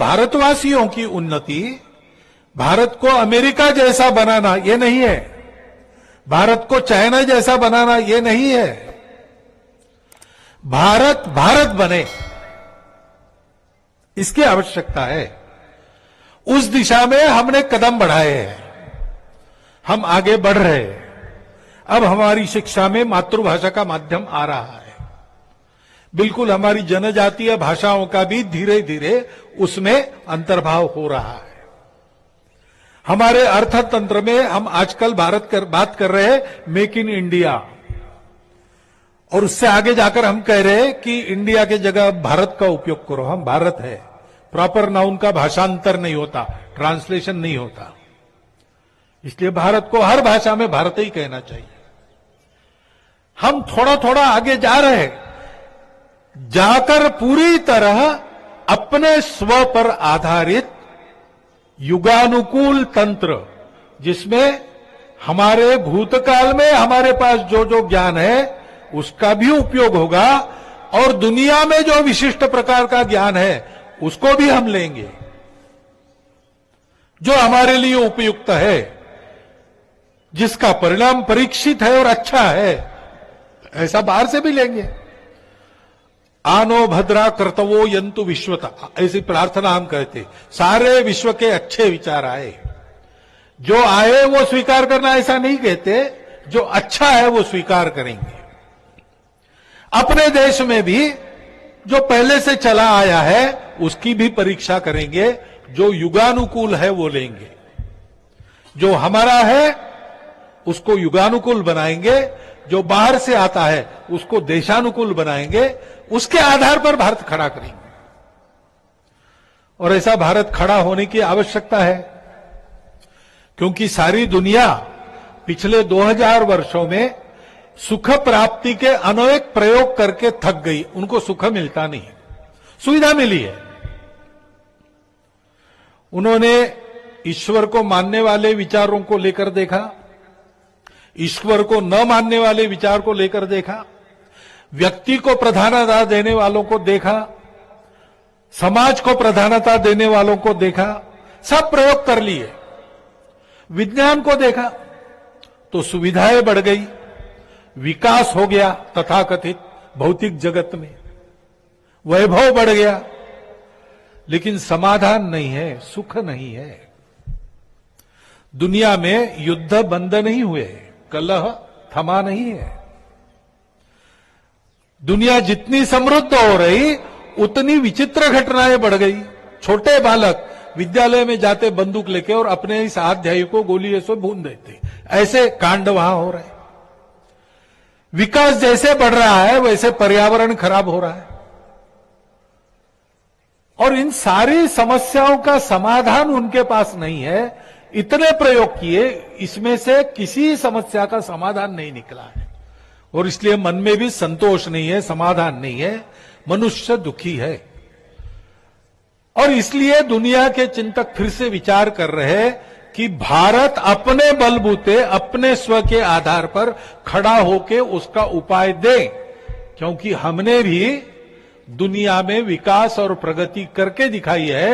भारतवासियों की उन्नति भारत को अमेरिका जैसा बनाना ये नहीं है, भारत को चाइना जैसा बनाना ये नहीं है। भारत भारत बने, इसकी आवश्यकता है। उस दिशा में हमने कदम बढ़ाए हैं, हम आगे बढ़ रहे हैं। अब हमारी शिक्षा में मातृभाषा का माध्यम आ रहा है। बिल्कुल हमारी जनजातीय भाषाओं का भी धीरे धीरे उसमें अंतर्भाव हो रहा है। हमारे अर्थतंत्र में हम आजकल बात कर रहे हैं मेक इन इंडिया, और उससे आगे जाकर हम कह रहे हैं कि इंडिया के जगह भारत का उपयोग करो। हम भारत है, प्रॉपर नाउन का भाषांतर नहीं होता, ट्रांसलेशन नहीं होता, इसलिए भारत को हर भाषा में भारत ही कहना चाहिए। हम थोड़ा थोड़ा आगे जा रहे हैं, जाकर पूरी तरह अपने स्व पर आधारित युगानुकूल तंत्र, जिसमें हमारे भूतकाल में हमारे पास जो जो ज्ञान है उसका भी उपयोग होगा, और दुनिया में जो विशिष्ट प्रकार का ज्ञान है उसको भी हम लेंगे, जो हमारे लिए उपयुक्त है, जिसका परिणाम परीक्षित है और अच्छा है, ऐसा बाहर से भी लेंगे। आनो भद्रा कर्तवो यंतु विश्वता, ऐसी प्रार्थना हम कहते। सारे विश्व के अच्छे विचार आए, जो आए वो स्वीकार करना ऐसा नहीं कहते, जो अच्छा है वो स्वीकार करेंगे। अपने देश में भी जो पहले से चला आया है उसकी भी परीक्षा करेंगे, जो युगानुकूल है वो लेंगे, जो हमारा है उसको युगानुकूल बनाएंगे, जो बाहर से आता है उसको देशानुकूल बनाएंगे, उसके आधार पर भारत खड़ा करेंगे। और ऐसा भारत खड़ा होने की आवश्यकता है, क्योंकि सारी दुनिया पिछले 2000 वर्षों में सुख प्राप्ति के अनेक प्रयोग करके थक गई। उनको सुख मिलता नहीं, सुविधा मिली है। उन्होंने ईश्वर को मानने वाले विचारों को लेकर देखा, ईश्वर को न मानने वाले विचार को लेकर देखा, व्यक्ति को प्रधानता देने वालों को देखा, समाज को प्रधानता देने वालों को देखा, सब प्रयोग कर लिए। विज्ञान को देखा तो सुविधाएं बढ़ गई, विकास हो गया तथाकथित भौतिक जगत में, वैभव बढ़ गया, लेकिन समाधान नहीं है, सुख नहीं है। दुनिया में युद्ध बंद नहीं हुए, कलह थमा नहीं है। दुनिया जितनी समृद्ध हो रही उतनी विचित्र घटनाएं बढ़ गई। छोटे बालक विद्यालय में जाते बंदूक लेके और अपने ही स्वाध्यायी को गोली ऐसे भून देते, ऐसे कांड वहां हो रहे। विकास जैसे बढ़ रहा है वैसे पर्यावरण खराब हो रहा है, और इन सारी समस्याओं का समाधान उनके पास नहीं है। इतने प्रयोग किए, इसमें से किसी समस्या का समाधान नहीं निकला है, और इसलिए मन में भी संतोष नहीं है, समाधान नहीं है, मनुष्य दुखी है। और इसलिए दुनिया के चिंतक फिर से विचार कर रहे हैं कि भारत अपने बलबूते, अपने स्व के आधार पर खड़ा होके उसका उपाय दे, क्योंकि हमने भी दुनिया में विकास और प्रगति करके दिखाई है।